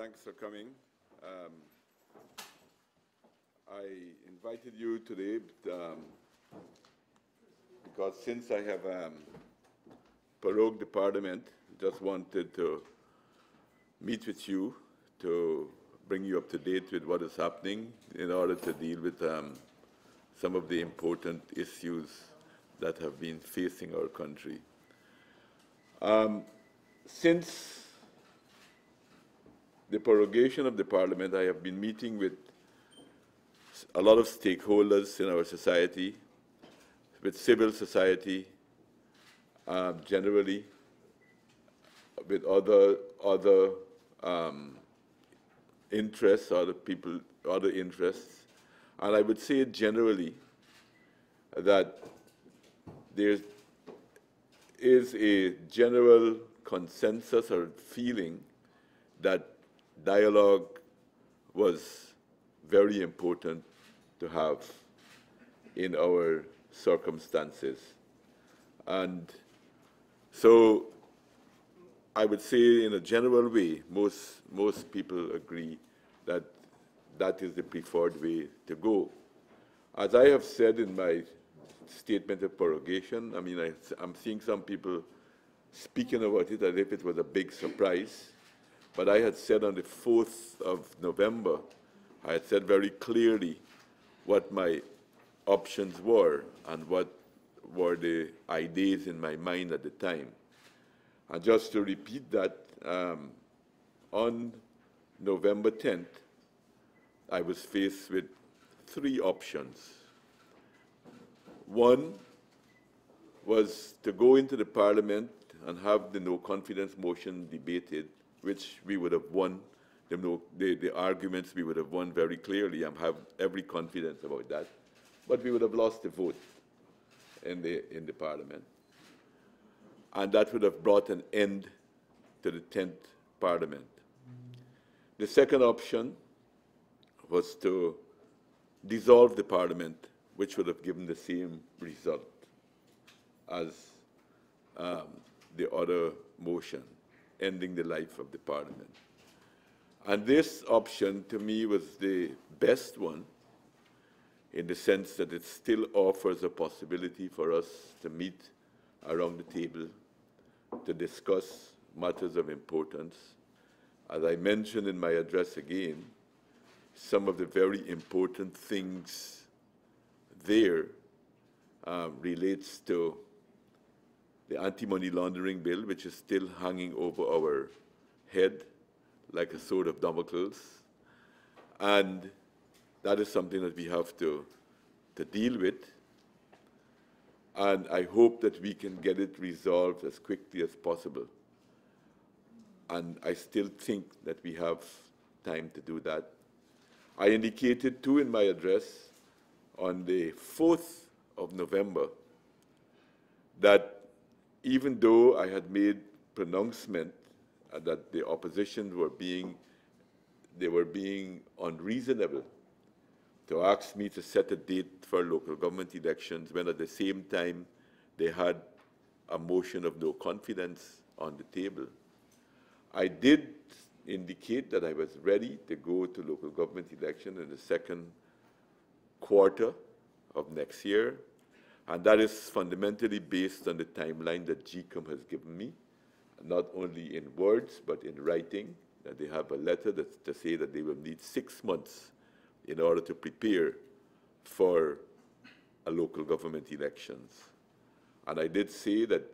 thanks for coming. Um, I invited you today because since I have prorogued the Parliament, just wanted to meet with you to bring you up to date with what is happening in order to deal with some of the important issues that have been facing our country. Since the prorogation of the Parliament, I have been meeting with a lot of stakeholders in our society, with civil society generally, with other interests, other interests. And I would say generally that there is a general consensus or feeling that dialogue was very important to have in our circumstances. And so I would say in a general way, most people agree that that is the preferred way to go. As I have said in my statement of prorogation, I mean, I'm seeing some people speaking about it as if it was a big surprise. But I had said on the 4th of November, I had said very clearly what my options were and what were the ideas in my mind at the time. And just to repeat that, on November 10th, I was faced with three options. One was to go into the Parliament and have the no confidence motion debated, which we would have won, the arguments we would have won very clearly. I have every confidence about that. But we would have lost the vote in the Parliament. And that would have brought an end to the 10th Parliament. The second option was to dissolve the Parliament, which would have given the same result as the other motion, ending the life of the Parliament. And this option, to me, was the best one in the sense that it still offers a possibility for us to meet around the table to discuss matters of importance. As I mentioned in my address again, some of the very important things there relates to the anti-money laundering bill, which is still hanging over our head like a sword of Damocles. And that is something that we have to deal with. And I hope that we can get it resolved as quickly as possible. And I still think that we have time to do that. I indicated too in my address on the 4th of November that even though I had made pronouncement that the opposition were being unreasonable to ask me to set a date for local government elections when at the same time they had a motion of no confidence on the table, I did indicate that I was ready to go to local government election in the second quarter of next year. And that is fundamentally based on the timeline that GCOM has given me, not only in words, but in writing, that they have a letter to say that they will need 6 months in order to prepare for a local government elections. And I did say that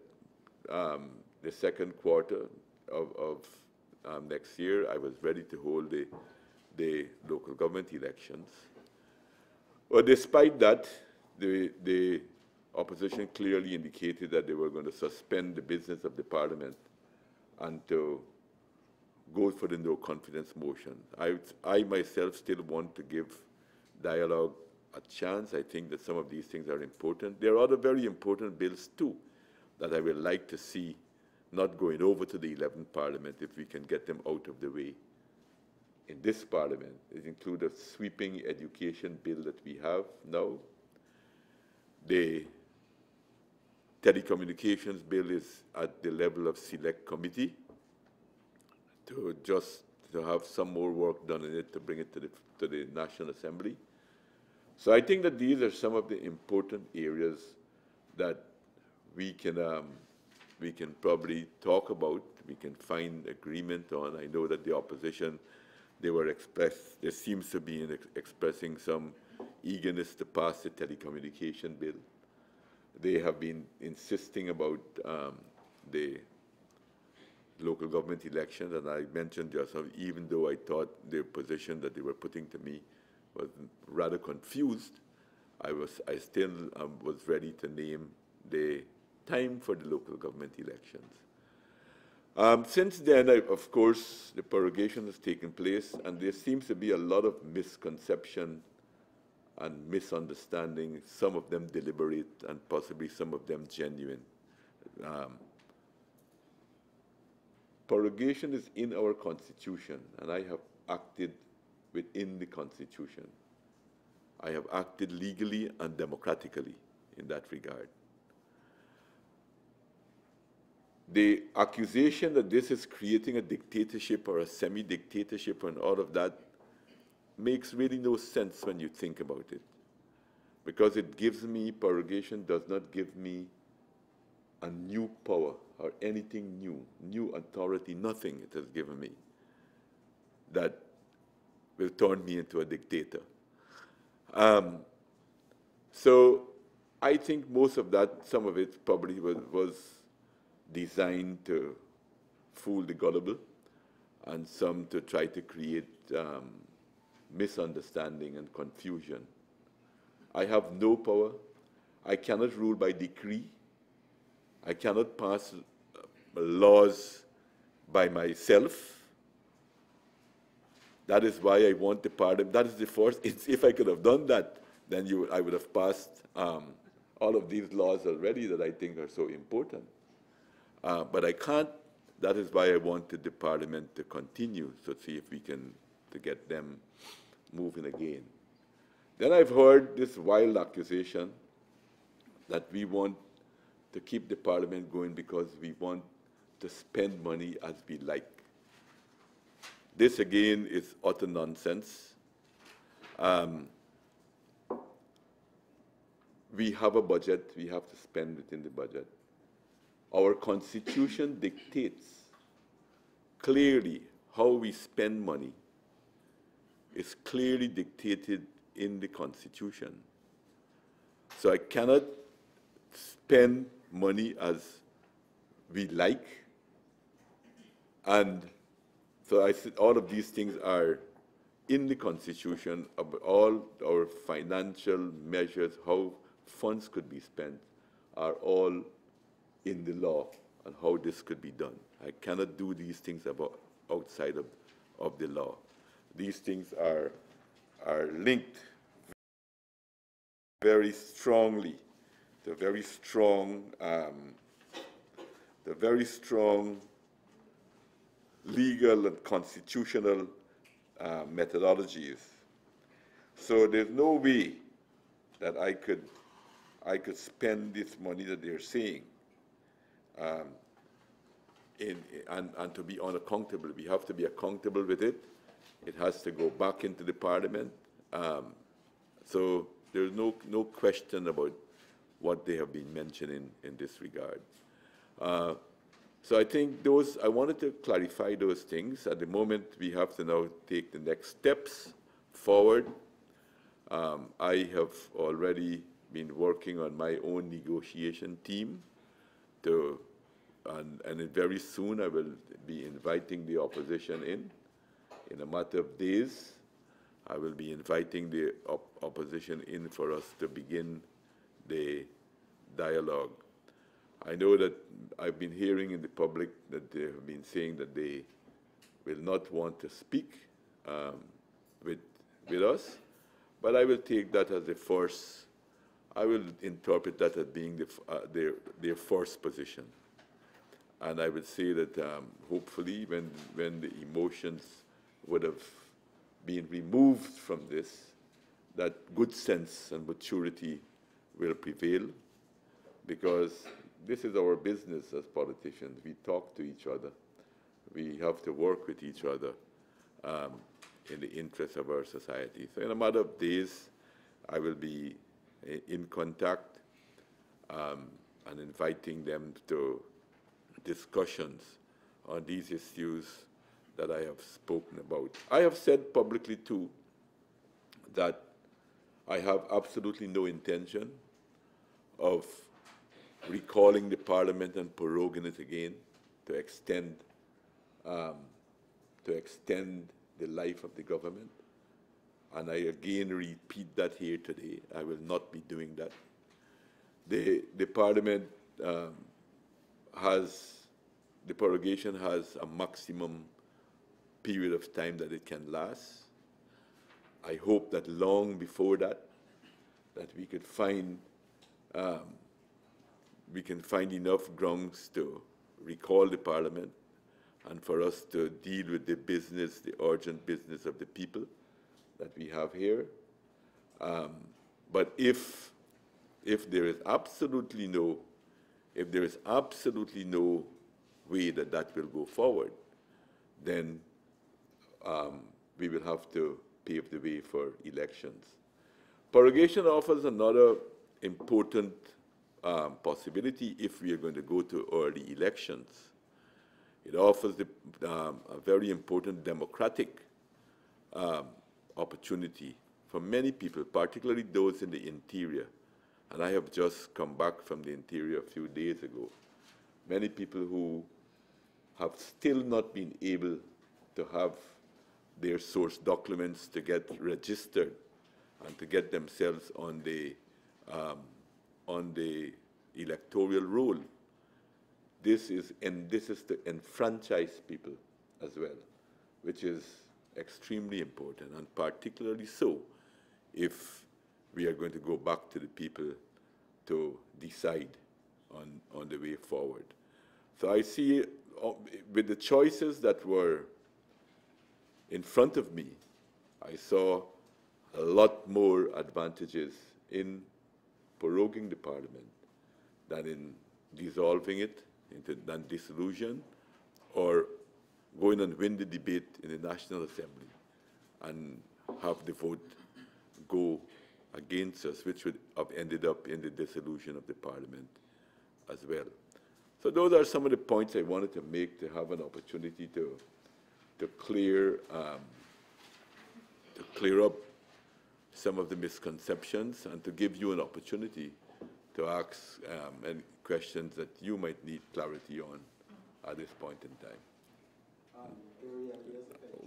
the second quarter of next year, I was ready to hold the local government elections. But despite that, the opposition clearly indicated that they were going to suspend the business of the Parliament and to go for the no confidence motion. I myself still want to give dialogue a chance. I think that some of these things are important. There are other very important bills too that I would like to see not going over to the 11th Parliament if we can get them out of the way in this Parliament. It includes a sweeping education bill that we have now. The telecommunications bill is at the level of select committee to just to have some more work done in it to bring it to the National Assembly. So I think that these are some of the important areas that we can probably talk about, we can find agreement on. I know that the opposition, there seems to be expressing some eagerness to pass the telecommunication bill. They have been insisting about the local government elections, and I mentioned just how, even though I thought their position that they were putting to me was rather confused, I still was ready to name the time for the local government elections. Since then, of course, the prorogation has taken place, and there seems to be a lot of misconception and misunderstanding, some of them deliberate and possibly some of them genuine. Prorogation is in our Constitution, and I have acted within the Constitution. I have acted legally and democratically in that regard. The accusation that this is creating a dictatorship or a semi-dictatorship and all of that makes really no sense when you think about it. Because it gives me, prorogation does not give me a new power or anything new authority, nothing it has given me that will turn me into a dictator. So I think most of that, some of it probably was designed to fool the gullible, and some to try to create misunderstanding and confusion. I have no power. I cannot rule by decree. I cannot pass laws by myself. That is why I want the parliament. That is the first. If I could have done that, then I would have passed all of these laws already that I think are so important. But I can't. That is why I wanted the parliament to continue, to see if we can to get them moving again. Then I've heard this wild accusation that we want to keep the parliament going because we want to spend money as we like. This again is utter nonsense. We have a budget, we have to spend within the budget. Our Constitution dictates clearly how we spend money. It's clearly dictated in the Constitution. So I cannot spend money as we like. And so I said all of these things are in the Constitution, all our financial measures, how funds could be spent, are all in the law and how this could be done. I cannot do these things outside of the law. These things are linked very strongly to very strong legal and constitutional methodologies. So there's no way that I could spend this money that they're saying and to be unaccountable. We have to be accountable with it. It has to go back into the parliament. So there's no question about what they have been mentioning in this regard. So I think I wanted to clarify those things. At the moment, we have to now take the next steps forward. I have already been working on my own negotiation team and very soon I will be inviting the opposition in a matter of days. I will be inviting the opposition in for us to begin the dialogue. I know that I've been hearing in the public that they have been saying that they will not want to speak with us, but I will take that as a force. I will interpret that as being their first position. And I would say that hopefully when the emotions would have been removed from this, that good sense and maturity will prevail, because this is our business as politicians. We talk to each other. We have to work with each other. um, in the interest of our society. So in a matter of days, I will be in contact and inviting them to discussions on these issues that I have spoken about. I have said publicly, too, that I have absolutely no intention of recalling the Parliament and proroguing it again to extend the life of the government. And I again repeat that here today. I will not be doing that. The Parliament the prorogation has a maximum period of time that it can last. I hope that long before that, that we could find enough grounds to recall the Parliament and for us to deal with the business, the urgent business of the people that we have here. But if there is absolutely no way that that will go forward, then we will have to pave the way for elections. Prorogation offers another important possibility if we are going to go to early elections. It offers a very important democratic opportunity for many people, particularly those in the interior. And I have just come back from the interior a few days ago. Many people who have still not been able to have their source documents to get registered and to get themselves on the electoral roll. This is to enfranchise people as well, which is extremely important, and particularly so if we are going to go back to the people to decide on the way forward. So I see with the choices that were in front of me, I saw a lot more advantages in proroguing the Parliament than in dissolving it than dissolution, or going and win the debate in the National Assembly and have the vote go against us, which would have ended up in the dissolution of the Parliament as well. So those are some of the points I wanted to make, to have an opportunity to clear up some of the misconceptions and to give you an opportunity to ask any questions that you might need clarity on at this point in time.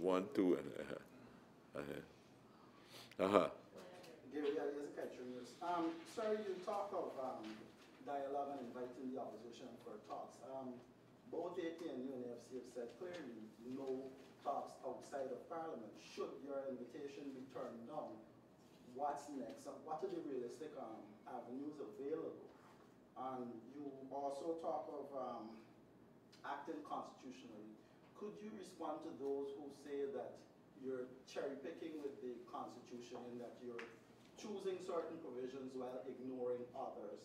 One, two, and Sir, you talk of dialogue and inviting the opposition for talks. Both AP and UNFC have said clearly no talks outside of Parliament. Should your invitation be turned down, what's next? What are the realistic avenues available? And you also talk of acting constitutionally. Could you respond to those who say that you're cherry picking with the Constitution in that you're choosing certain provisions while ignoring others?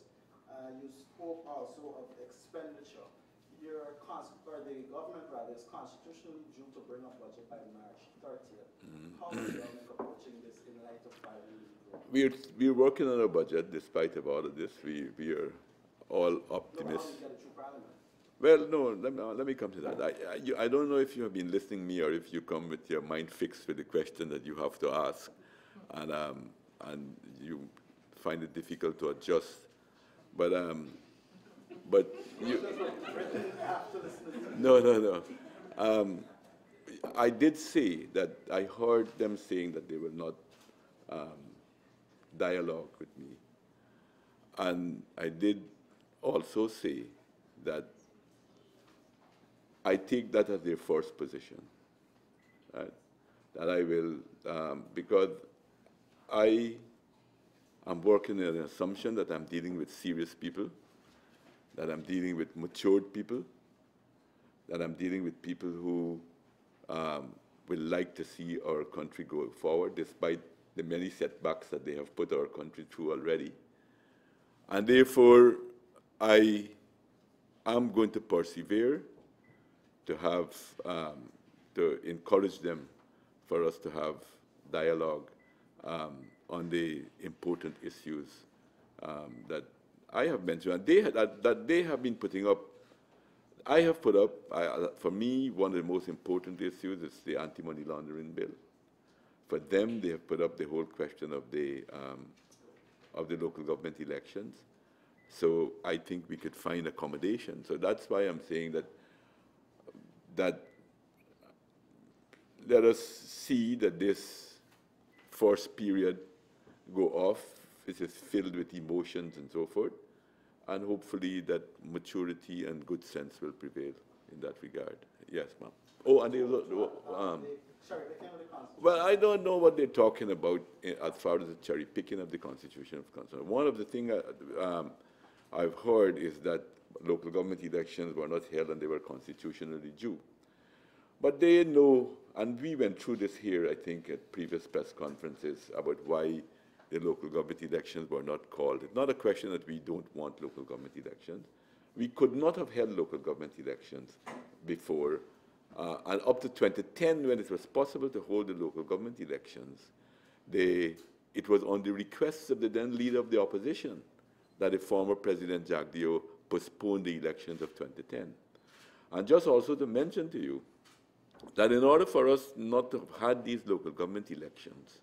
You spoke also of expenditure. The government rather is constitutionally due to bring a budget by March 30th. How is the government approaching this in light of Biden? We're working on our budget despite of all of this. We are all optimists. No, how do you get it through Parliament? Well, no, let me come to that. I don't know if you have been listening to me or if you come with your mind fixed with the question that you have to ask, and you find it difficult to adjust. But you, no. I did say that I heard them saying that they will not dialogue with me, and I did also say that I take that as their first position, right? That I will, because I am working on an assumption that I'm dealing with serious people, that I'm dealing with matured people, that I'm dealing with people who will like to see our country go forward despite the many setbacks that they have put our country through already. And therefore, I am going to persevere to have, to encourage them for us to have dialogue on the important issues that I have mentioned, and that they have been putting up. I have put up, for me, one of the most important issues is the anti-money laundering bill. For them, they have put up the whole question of the local government elections. So I think we could find accommodation. So that's why I'm saying that let us see that this first period go off, which is filled with emotions and so forth, and hopefully that maturity and good sense will prevail in that regard. Yes, ma'am. Oh, and well, I don't know what they're talking about as far as the cherry picking of the Constitution is concerned. One of the things I've heard is that local government elections were not held and they were constitutionally due. But they know, and we went through this here, I think, at previous press conferences about why the local government elections were not called. It's not a question that we don't want local government elections. We could not have held local government elections before. And up to 2010, when it was possible to hold the local government elections, it was on the request of the then leader of the opposition that the former President Jagdeo postponed the elections of 2010. And just also to mention to you that in order for us not to have had these local government elections,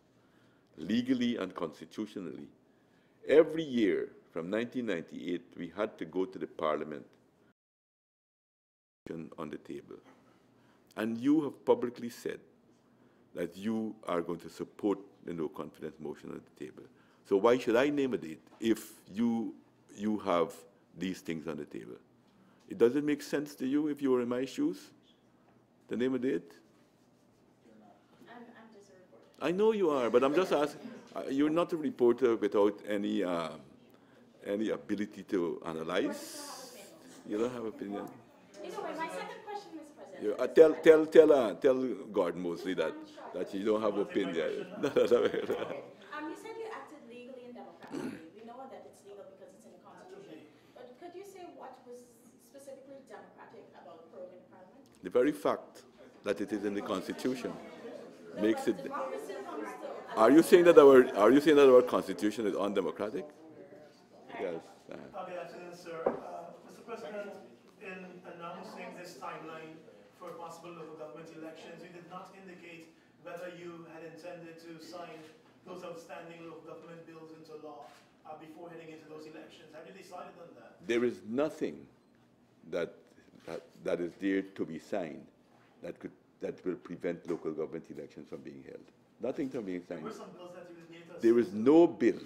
legally and constitutionally, every year from 1998, we had to go to the parliament on the table. And you have publicly said that you are going to support the no confidence motion on the table. So why should I name a date if you have these things on the table? It doesn't make sense to you if you were in my shoes to name a date? I'm just a reporter. I know you are, but I'm just asking. You're not a reporter without any ability to analyze. You don't have opinion. Anyway, my second question, Mr. President. Tell Gordon Mosley that you don't have opinion. You said you acted legally and democratically. We know that it's legal because it's in the Constitution. But could you say what was specifically democratic about proroguing Parliament? The very fact that it is in the Constitution makes it. Are you saying that our Constitution is undemocratic? Yes. Good afternoon, sir. Mr. President, in announcing this timeline for possible local government elections, you did not indicate whether you had intended to sign those outstanding local government bills into law before heading into those elections. Have you decided on that? There is nothing that is there to be signed that will prevent local government elections from being held. Nothing to be signed. There were some bills that you would need to There is no bill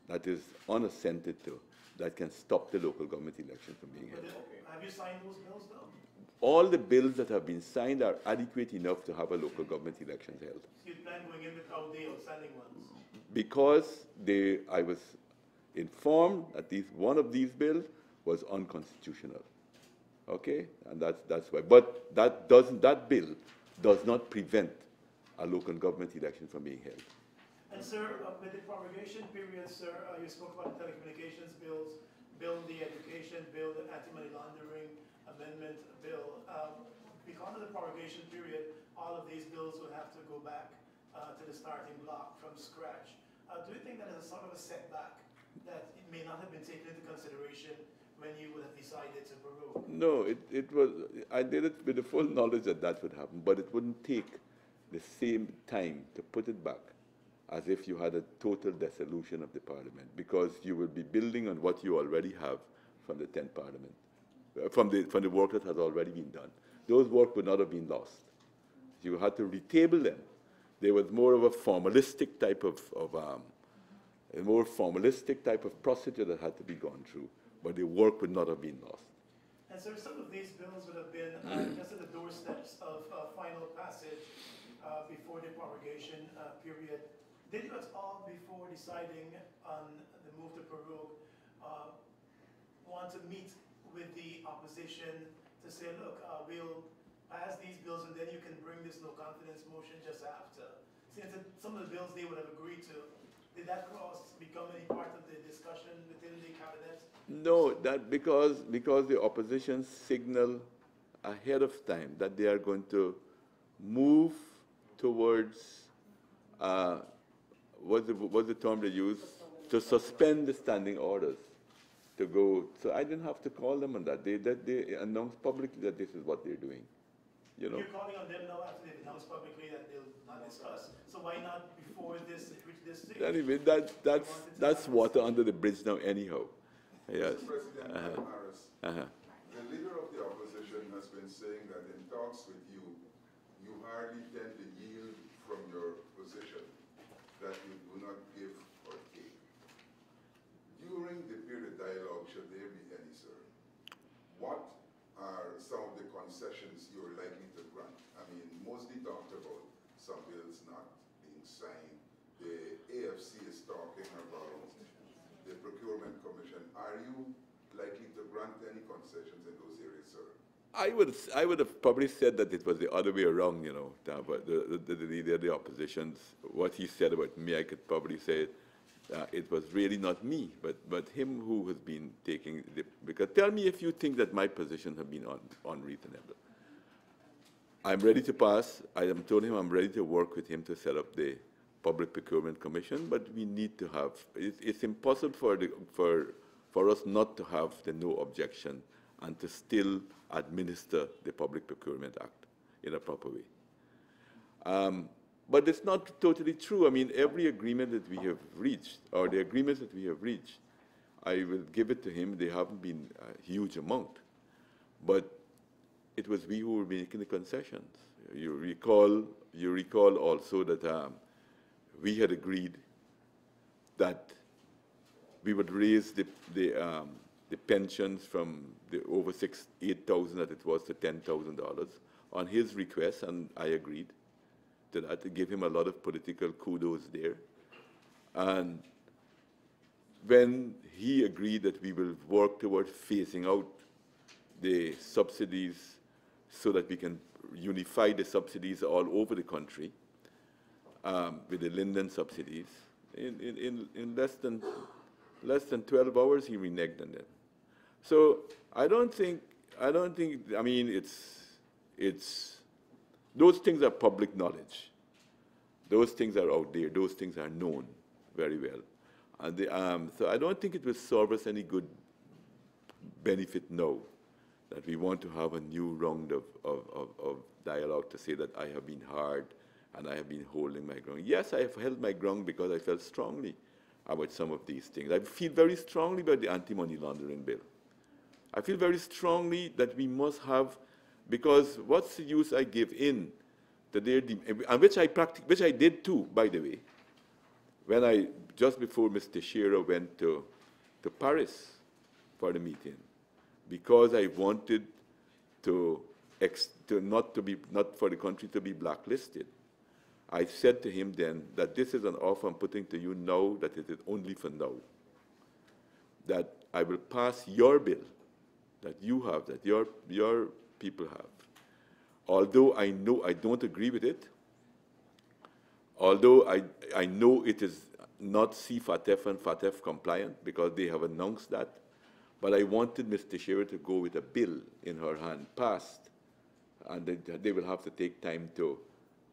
that is unassented to that can stop the local government elections from being held. Have you signed those bills, though? All the bills that have been signed are adequate enough to have a local government elections held. So you plan going in without the outstanding ones? Because I was informed that one of these bills was unconstitutional. Okay, and that's why. But that bill does not prevent a local government election from being held. And sir, with the prorogation period, sir, you spoke about the telecommunications bills, the education bill, the anti-money laundering amendment bill. Because of the prorogation period, all of these bills will have to go back to the starting block from scratch. Do you think that is a sort of a setback that it may not have been taken into consideration when you would have decided to prorogue? No, it was. I did it with the full knowledge that would happen, but it wouldn't take the same time to put it back as if you had a total dissolution of the parliament, because you will be building on what you already have from the 10th parliament, from the work that has already been done. Those work would not have been lost. You had to retable them. There was more of a formalistic type of procedure that had to be gone through, but the work would not have been lost. And so some of these bills would have been just at the doorsteps of final passage before the prorogation period. Did you at all, before deciding on the move to prorogue, want to meet with the opposition to say, look, we'll pass these bills and then you can bring this no confidence motion just after? Since some of the bills they would have agreed to, did that clause become any part of the discussion within the cabinet? No, that because the opposition signaled ahead of time that they are going to move towards, what's the term they use? To suspend the standing orders, to go. So I didn't have to call them on that. They announced publicly that this is what they're doing. You know. You're calling on them now after they've announced publicly that they'll not discuss. So why not before this reach this stage? Anyway, that's water under the bridge now anyhow. Yes. Mr. President, Madam Harris, the leader of the opposition has been saying that in talks with you, you hardly tend to yield from your position, that you do not give or take. During the period of dialogue, should there be any, sir, what are some of the concessions you're likely to grant? I mean, mostly talked about some bills not being signed. The AFC is talking about the Procurement Commission. Are you likely to grant any concessions in those areas, sir? I would have probably said that it was the other way around, you know, but the leader of the opposition's, what he said about me, I could probably say it was really not me, but him who has been taking the, because tell me if you think that my positions have been unreasonable. I'm ready to pass. I am told him I'm ready to work with him to set up the Public Procurement Commission, but we need to have, it's impossible for us not to have the no objection and to still administer the Public Procurement Act in a proper way. But it's not totally true. I mean, every agreement that we have reached, or the agreements that we have reached, I will give it to him. They haven't been a huge amount, but it was we who were making the concessions. You recall also that we had agreed that we would raise the pensions from the over $8,000 that it was to $10,000 on his request, and I agreed to that, to give him a lot of political kudos there. And when he agreed that we will work towards phasing out the subsidies so that we can unify the subsidies all over the country with the Linden subsidies, in less than 12 hours he reneged on them. So I mean, those things are public knowledge. Those things are out there. Those things are known very well. And so I don't think it will serve us any good benefit now that we want to have a new round of dialogue to say that I have been hard and I have been holding my ground. Yes, I have held my ground because I felt strongly about some of these things. I feel very strongly about the anti-money laundering bill. I feel very strongly that we must have, because what's the use I give in to their, and which I did too, by the way, when just before Mr. Shearer went to Paris for the meeting, because I wanted not for the country to be blacklisted. I said to him then that this is an offer I'm putting to you now, that it is only for now. That I will pass your bill that you have, that your people have. Although I know I don't agree with it, although I know it is not CFATF and FATF compliant because they have announced that, but I wanted Mr. Shearer to go with a bill in her hand, passed, and they will have to take time to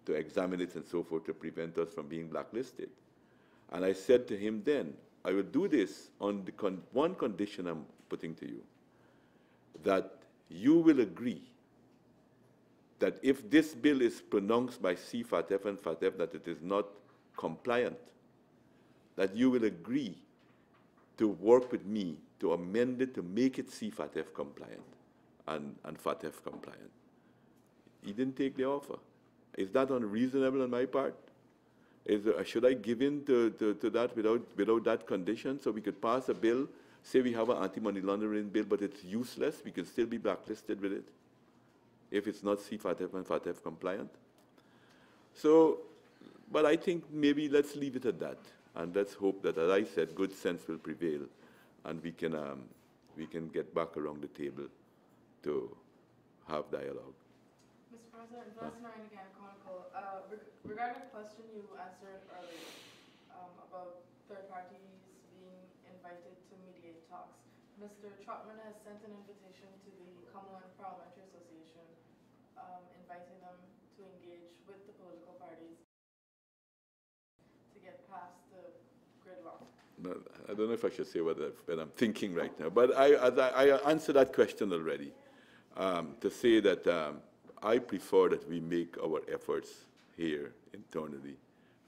examine it and so forth to prevent us from being blacklisted. And I said to him then, I will do this on the one condition I'm putting to you, that you will agree that if this bill is pronounced by CFATF and FATF that it is not compliant, that you will agree to work with me to amend it to make it CFATF compliant and FATF compliant. He didn't take the offer. Is that unreasonable on my part? Should I give in to that without that condition so we could pass a bill, say we have an anti-money laundering bill, but it's useless, we can still be blacklisted with it if it's not CFATF and FATF compliant? So, but I think maybe let's leave it at that, and let's hope that, as I said, good sense will prevail, and we can get back around the table to have dialogue. Mr. President, Valentina again, Chronicle. Regarding a question you answered earlier about third parties being invited to mediate talks, Mr. Trotman has sent an invitation to the Commonwealth Parliamentary Association inviting them to to engage with the political parties to get past the gridlock? No, I don't know if I should say what I'm thinking right now, but I answered that question already, to say that I prefer that we make our efforts here internally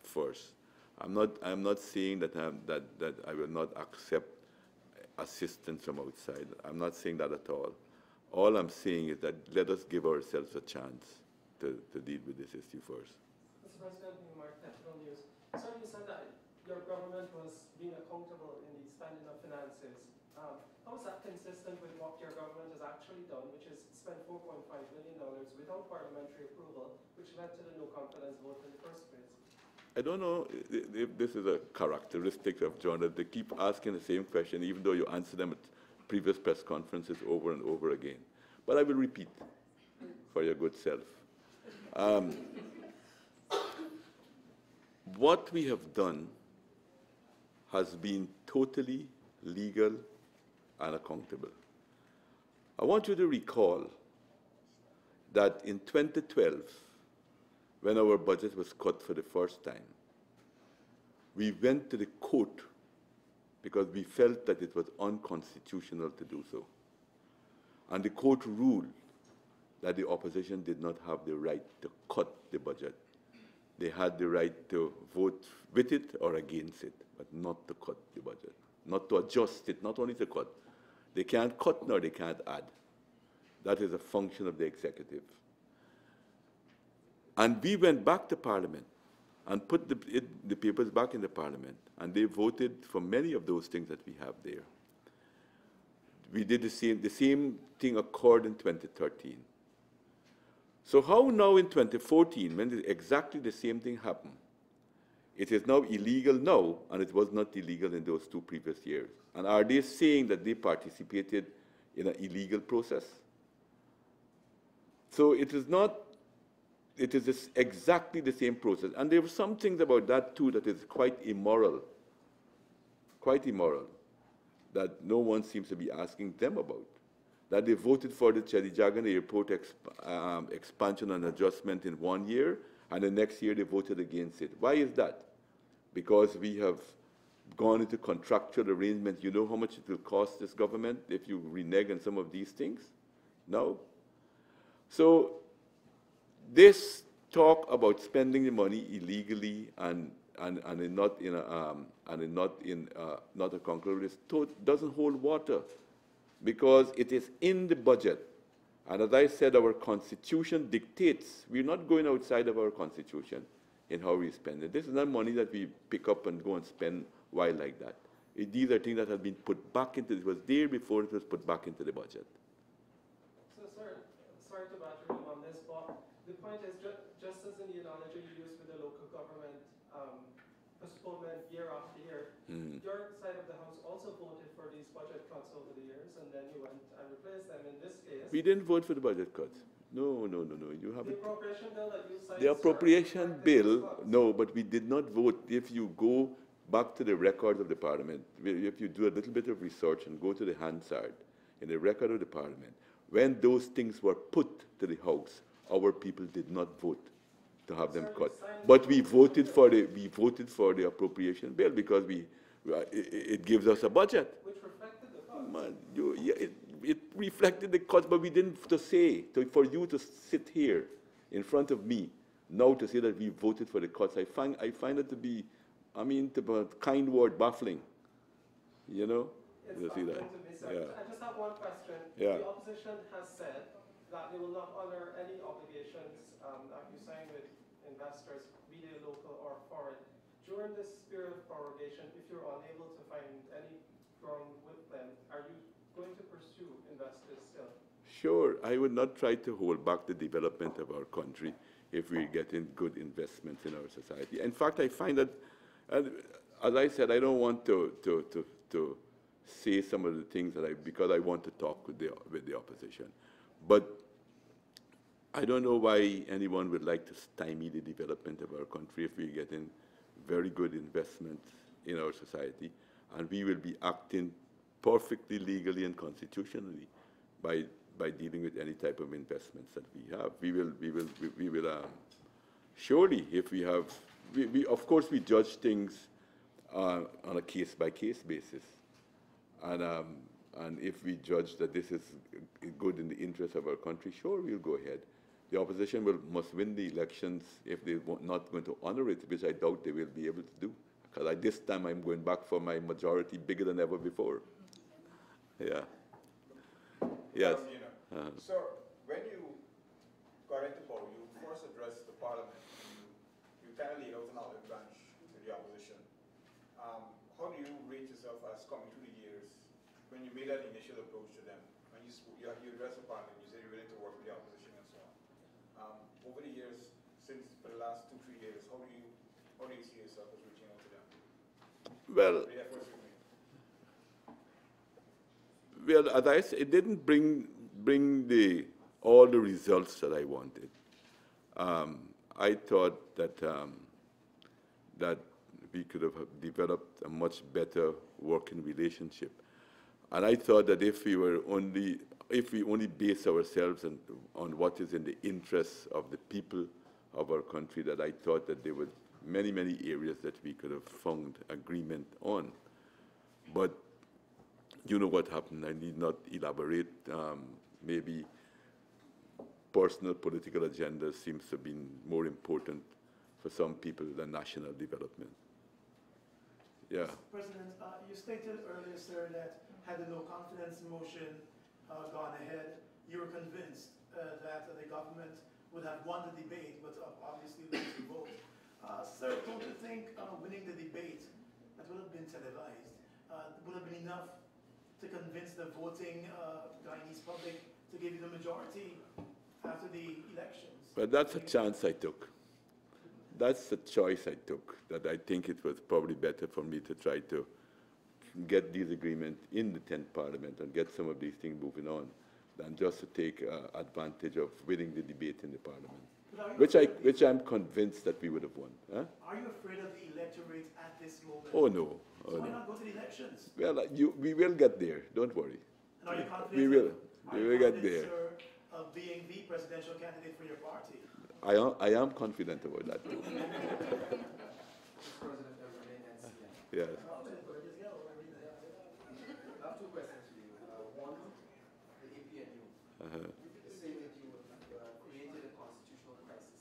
first. I'm not saying that I will not accept assistance from outside. I'm not saying that at all. All I'm saying is that let us give ourselves a chance to deal with this issue first. Mr. President, Mark, National News. Sir, you said that your government was being accountable in the spending of finances. How is that consistent with what your government has actually done, which is spent $4.5 million without parliamentary approval, which led to the no confidence vote in the first place? I don't know if this is a characteristic of journalists. They keep asking the same question, even though you answer them at previous press conferences over and over again. But I will repeat for your good self. What we have done has been totally legal and accountable. I want you to recall that in 2012, when our budget was cut for the first time, we went to the court because we felt that it was unconstitutional to do so. And the court ruled that the opposition did not have the right to cut the budget. They had the right to vote with it or against it, but not to cut the budget, not to adjust it, not only to cut. They can't cut nor they can't add. That is a function of the executive. And we went back to Parliament and put the papers back in the Parliament, and they voted for many of those things that we have there. We did the same thing occurred in 2013. So how now in 2014, when exactly the same thing happened, it is now illegal now, and it was not illegal in those 2 previous years? And are they saying that they participated in an illegal process? So it is not, it is exactly the same process. And there were some things about that too that is quite immoral, that no one seems to be asking them about. That they voted for the Chedijagan Airport expansion and adjustment in 1 year, and the next year they voted against it. Why is that? Because we have gone into contractual arrangements. You know how much it will cost this government if you renege on some of these things? No? So this talk about spending the money illegally and not a conclusive doesn't hold water, because it is in the budget. And as I said, our Constitution dictates. We're not going outside of our Constitution in how we spend it. This is not money that we pick up and go and spend wild like that. These are things that have been put back into, it was there before it was put back into the budget. So, sir, sorry to badger you on this, but the point is, just as in the analogy you used with the local government postponement year after year, your side of the House also voted for these budget cuts over the years, and then you went and replaced them. In this case, We didn't vote for the budget cuts. No. You have the appropriation bill that you signed. the appropriation bill, no, but we did not vote. If you go back to the records of the Parliament, if you do a little bit of research and go to the Hansard, in the record of the Parliament, when those things were put to the House, our people did not vote to have them cut. But we voted for the appropriation bill because it gives us a budget. Which reflected the cuts. Man, it reflected the cuts, but we didn't for you to sit here in front of me now to say that we voted for the cuts. I find it to be, to be a kind word, baffling. You know? It's You see that? baffling to me, sir. Yeah. I just have one question. Yeah. The opposition has said that they will not honor any obligations that you sign with investors, be they local or foreign. During this period of prorogation, if you're unable to find any ground with them, are you going to pursue investors still? Sure, I would not try to hold back the development of our country if we're getting good investments in our society. In fact, I find that, as I said, I don't want to say some of the things because I want to talk with the opposition. But I don't know why anyone would like to stymie the development of our country if we're getting very good investments in our society, and we will be acting perfectly legally and constitutionally by dealing with any type of investments that we have. We will surely, if we have, of course, we judge things on a case-by-case basis. And if we judge that this is good in the interest of our country, sure, we'll go ahead. The opposition must win the elections if they're not going to honor it, which I doubt they will be able to do. Because at this time, I'm going back for my majority bigger than ever before. Yeah. Yes. So, when you got into power, you first addressed the parliament. You kind of laid out an olive branch to the opposition. How do you rate yourself as coming through the years when you made that initial approach to them? When you addressed the parliament, you said you're willing to work with the opposition and so on. Over the years, since for the last 2-3 years, how do you see yourself as reaching out to them? Well, The efforts you made. well, as I said, it didn't bring all the results that I wanted. I thought that that we could have developed a much better working relationship, and I thought that if we only base ourselves on what is in the interests of the people of our country, that I thought that there were many areas that we could have found agreement on, but. You know what happened. I need not elaborate. Maybe personal political agendas seems to have been more important for some people than national development. Yeah. President, you stated earlier, sir, that had the no confidence motion gone ahead, you were convinced that the government would have won the debate, but obviously lose the vote. Sir, don't you think winning the debate, that would have been televised, would have been enough to convince the voting Guyanese public to give you the majority after the elections? But that's a chance I took. That's a choice I took, that I think it was probably better for me to try to get these agreements in the 10th Parliament and get some of these things moving on than just to take advantage of winning the debate in the Parliament, which I'm convinced that we would have won. Huh? Are you afraid of the electorate at this moment? Oh, no. So why not go to the elections? Well, we will get there. Don't worry. And are you confident? We will get there. Sir, of being the presidential candidate for your party? I am confident about that too. Yes. I have two questions for you. One, the APNU. You say that you created a constitutional crisis.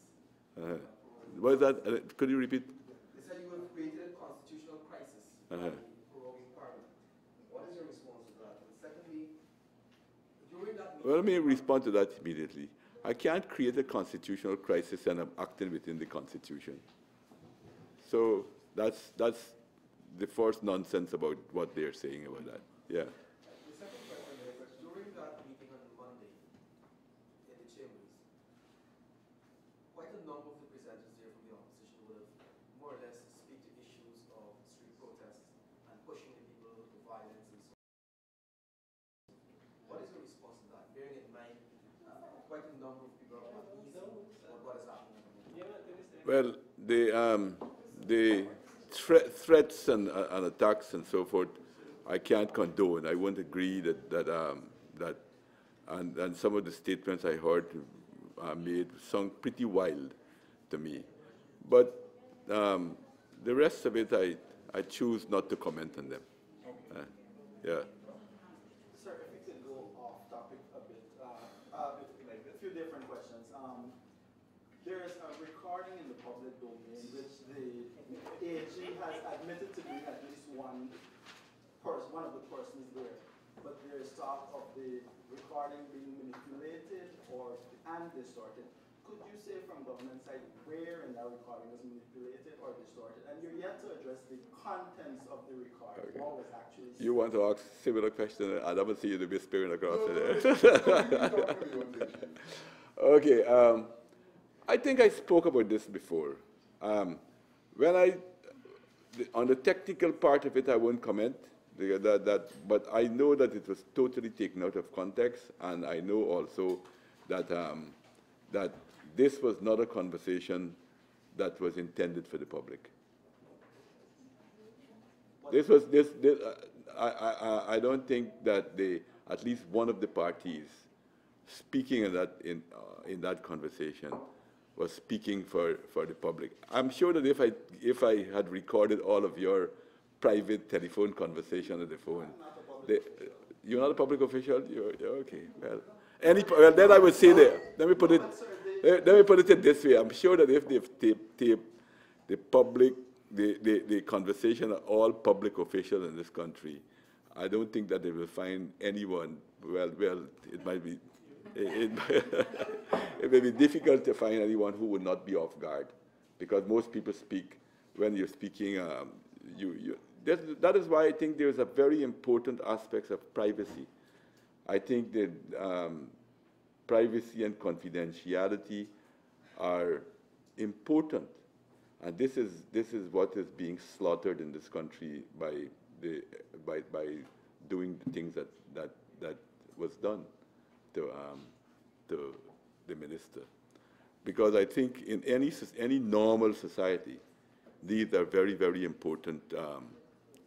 What is that? Could you repeat? They said you have created a constitutional crisis by proroguing Parliament. What is your response to that? And secondly, during that meeting... Well, let me respond to that immediately. I can't create a constitutional crisis and I'm acting within the Constitution. So that's the first nonsense about what they're saying about that. Yeah. The second question is, during that meeting on Monday in the chambers, quite a number of the presenters there from the opposition would have more or less speak to issues of street protests and pushing the people to violence and so on. What is your response to that, bearing in mind quite a number of people are uneasy about what is happening? Well, the threats and attacks and so forth, I can't condone. I won't agree that and some of the statements I heard made sound pretty wild to me. But the rest of it, I choose not to comment on them. Yeah. Sir, if we could go off topic a bit, like a few different questions. There's a recording in the public domain which the AG has admitted to being at least one of the persons there, but there is talk of the recording being manipulated and distorted. Could you say from government side where in that recording was manipulated or distorted? And you're yet to address the contents of the recording. Okay. What was actually said. You want to ask similar question? I never see you to be whispering across it. Okay. I think I spoke about this before. On the technical part of it, I won't comment. But I know that it was totally taken out of context, and I know also that that this was not a conversation that was intended for the public. I don't think that at least one of the parties speaking in that conversation was speaking for the public. I'm sure that if I had recorded all of your private telephone conversation on the phone, you're not a public official. You're okay. Well, well, then I would say that. Let me put it. Let me put it this way. I'm sure that if they've taped the public, the conversation of all public officials in this country, I don't think that they will find anyone. Well, it might be. It may be difficult to find anyone who would not be off guard, because most people speak when you're speaking. That is why I think there's a very important aspects of privacy. I think that privacy and confidentiality are important, and this is what is being slaughtered in this country by doing the things that was done to the minister. Because I think in any normal society, these are very, very important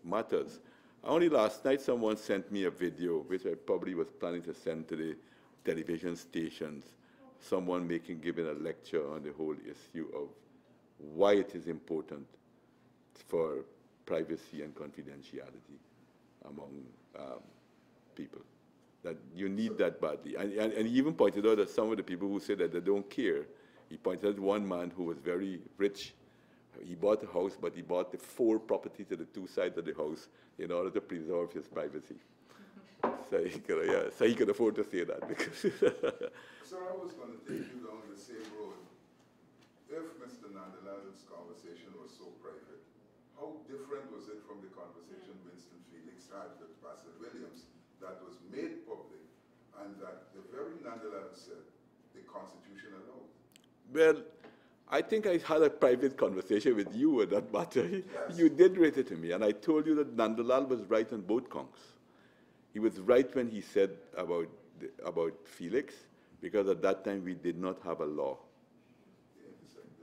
matters. Only last night someone sent me a video, which I probably was planning to send to the television stations, someone giving a lecture on the whole issue of why it is important for privacy and confidentiality among people. That you need that badly. And he even pointed out that some of the people who said that they don't care, he pointed out one man who was very rich. He bought a house, but he bought the 4 properties to the 2 sides of the house in order to preserve his privacy. So he could afford to say that. Because So I was going to take you down the same road. If Mr. Nandalal's conversation was so private, how different was it from the conversation Winston Felix had with Pastor Williams that was made public, and that the very Nandalal said the Constitution allowed? Well, I think I had a private conversation with you on that matter. Yes. You did rate it to me, and I told you that Nandalal was right on both counts. He was right when he said about Felix, because at that time we did not have a law.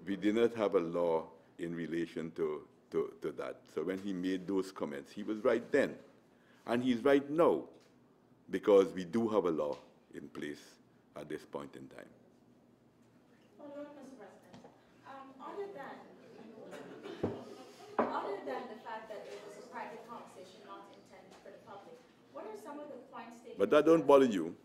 We did not have a law in relation to that. So when he made those comments, he was right then. And he's right now, because we do have a law in place at this point in time. Well, Mr. President, other than the fact that it was a private conversation not intended for the public, what are some of the points taken? But that don't bother you.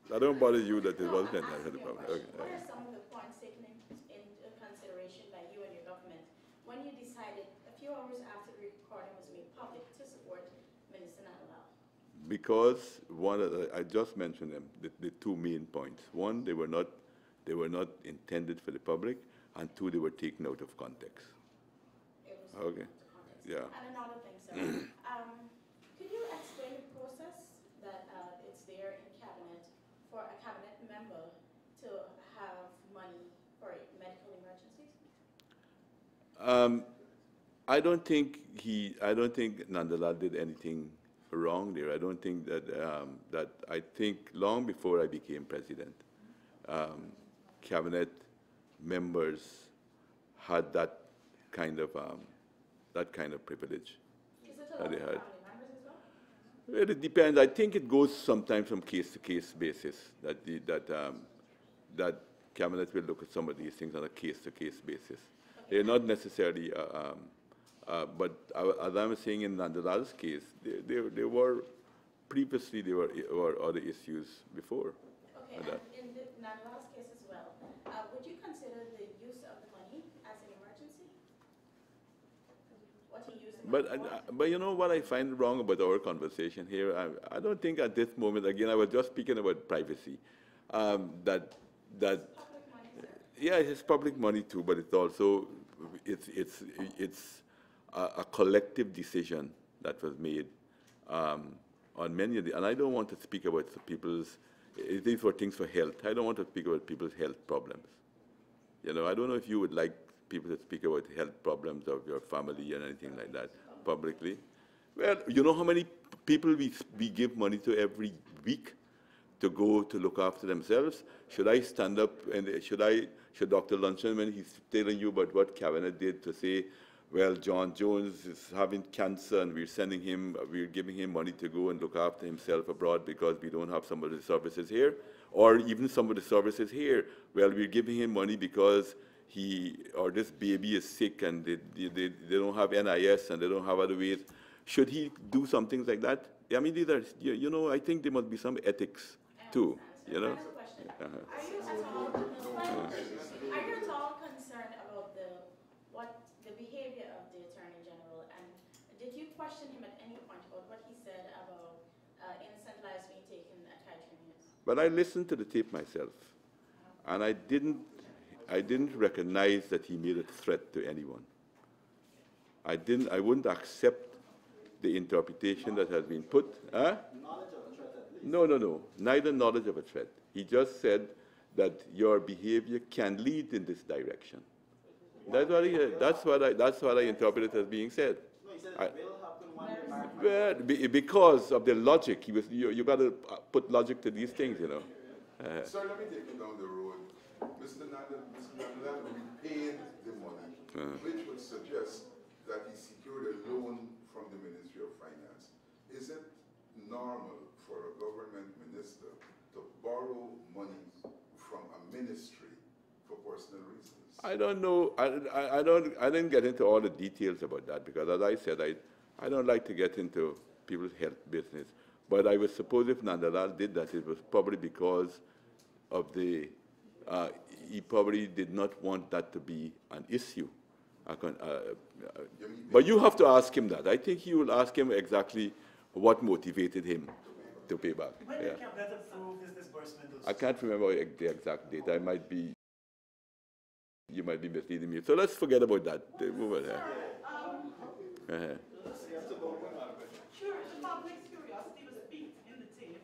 That don't bother you that it wasn't intended for the public. Okay. What are some of the points taken into consideration by you and your government when you decided a few hours after the recording was made public to support Minister Nandalal? Because I just mentioned them, the 2 main points. One, they were not intended for the public, and 2, they were taken out of context. It was Okay. Context. Yeah. And another thing, sir, could you explain the process that it's there in cabinet for a cabinet member to have money for medical emergencies? I don't think Nandalal did anything wrong there. I don't think that I think long before I became president, cabinet members had that kind of privilege. Is it allowed they for had. family members as well? Well, it depends. I think it goes sometimes from case-to-case basis. That cabinet will look at some of these things on a case-to-case basis. Okay. They're not necessarily. But as I was saying in Nandalal's case, there were previously there were other issues before. Okay, and in Nandalal's case as well, would you consider the use of the money as an emergency? What he used the money for? But you know what I find wrong about our conversation here? I don't think at this moment, again, I was just speaking about privacy, that Public money, sir. yeah, it's public money too, but it's also it's a collective decision that was made on many of the, and I don't want to speak about people's, these were things for health. I don't want to speak about people's health problems. You know, I don't know if you would like people to speak about health problems of your family and anything like that publicly. Well, you know how many people we give money to every week to go to look after themselves? Should I stand up and should Dr. Luncheon, when he's telling you about what Cabinet did, to say, well, John Jones is having cancer and we're giving him money to go and look after himself abroad because we don't have some of the services here, or even some of the services here. Well, we're giving him money because this baby is sick and they don't have NIS and they don't have other ways. Should he do some things like that? I mean, these are, you know, I think there must be some ethics too, you know? Final question. Are you at all concerned about the behavior of the Attorney General? And did you question him at any point about what he said about innocent lives being taken at Hydronius? But I listened to the tape myself, and I didn't recognize that he made a threat to anyone. I wouldn't accept the interpretation that has been put. Huh? Knowledge of a threat at least. No. Neither knowledge of a threat. He just said that your behavior can lead in this direction. That's what I interpreted as being said. No, he said it will happen one day. Well, because of the logic, you got to put logic to these things, you know. Sir, let me take you down the road. Mr. Nandal repaid the money, which would suggest that he secured a loan from the Ministry of Finance. Is it normal for a government minister to borrow money from a ministry for personal reasons? I don't know. I didn't get into all the details about that because, as I said, I don't like to get into people's health business. But I would suppose if Nandalal did that, it was probably because of he probably did not want that to be an issue. But you have to ask him that. I think you will ask him exactly what motivated him to pay back. When did Cabinet approve this disbursement? I can't remember the exact date. You might be misleading me. So let's forget about that. Move on. Sure, the public's curiosity was piqued in the tape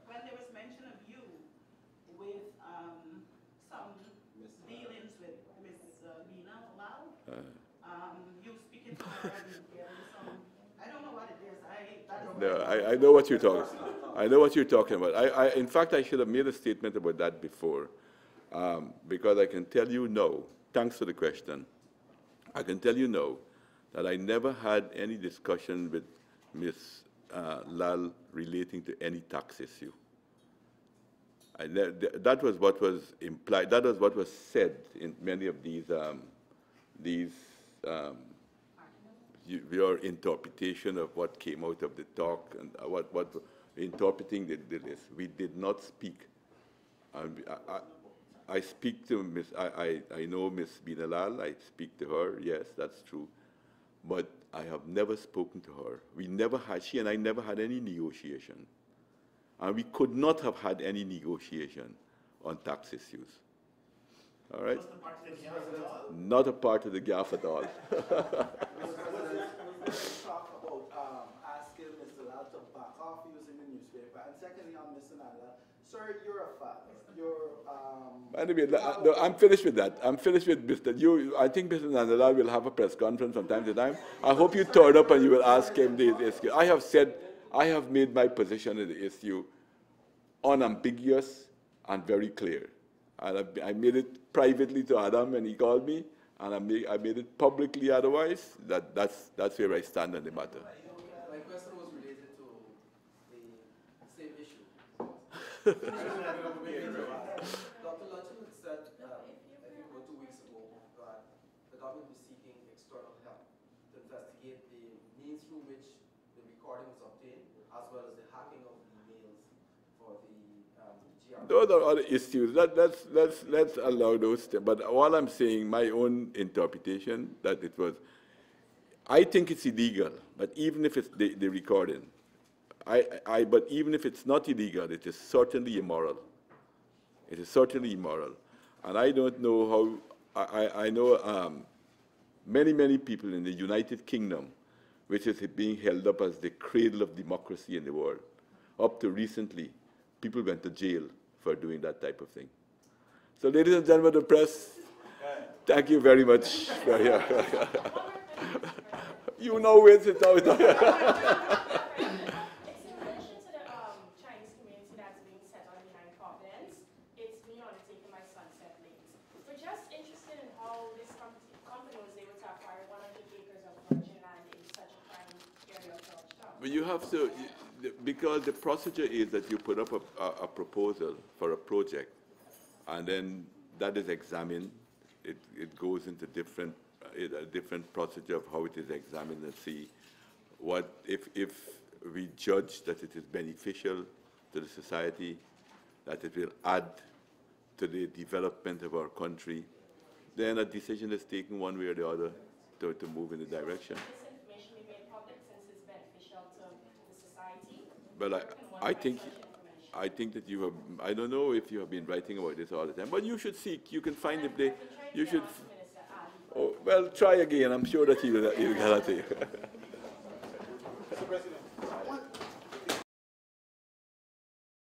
when there was mention of you with some dealings with Miss Lina Lau. You speaking to her and getting some, I don't know what it is. No, I know what you're talking. I know what you're talking about. In fact, I should have made a statement about that before, because I can tell you no. Thanks for the question. I can tell you no, that I never had any discussion with Ms. Lal relating to any tax issue. That was what was implied. That was what was said in many of your interpretation of what came out of the talk and what interpreting the list. We did not speak. I speak to Miss. I know Miss Binalal. I speak to her. Yes, that's true. But I have never spoken to her. We never had. She and I never had any negotiation, and we could not have had any negotiation on tax issues. All right. Not a part of the gaffe at all. Talk about asking Mr. Lal to back off using the newspaper, and secondly on Mr. Nandal, sir, you're a father. Anyway, no, I'm finished with that. I'm finished with Mr. I think Mr. Nandalal will have a press conference from time to time. I hope you turn up and you will ask him the issue. I have made my position in the issue unambiguous and very clear. And I made it privately to Adam when he called me, and I made it publicly otherwise. That's where I stand on the matter. My question was related to the same issue. Dr. Luncheon had said, I think about 2 weeks ago, that the government was seeking external help to investigate the means through which the recording was obtained, as well as the hacking of the emails for the GR. Those are other issues. Let's allow those. But all I'm saying, my own interpretation, that it was, I think it's illegal. But even if it's the recording, but even if it's not illegal, it is certainly immoral. It is certainly immoral. And I don't know how, I know many people in the United Kingdom, which is being held up as the cradle of democracy in the world. Up to recently, people went to jail for doing that type of thing. So ladies and gentlemen of the press, thank you very much for your you know it's out. It's in relation to the Chinese community that's being set on behind Providence. It's me on the taking my sunset lanes. We're just interested in how this company was able to acquire 100 acres But you have to, because the procedure is that you put up a proposal for a project, and then that is examined. It goes into a different procedure of how it is examined and see what, if we judge that it is beneficial to the society, that it will add to the development of our country, then a decision is taken one way or the other to move in the direction. This information be made public since it's beneficial to the society? Well, I think that you have, I don't know if you have been writing about this all the time, but you should seek, you can find the place, you should, oh, well, try again, I'm sure that he'll get it to you. Mr. President,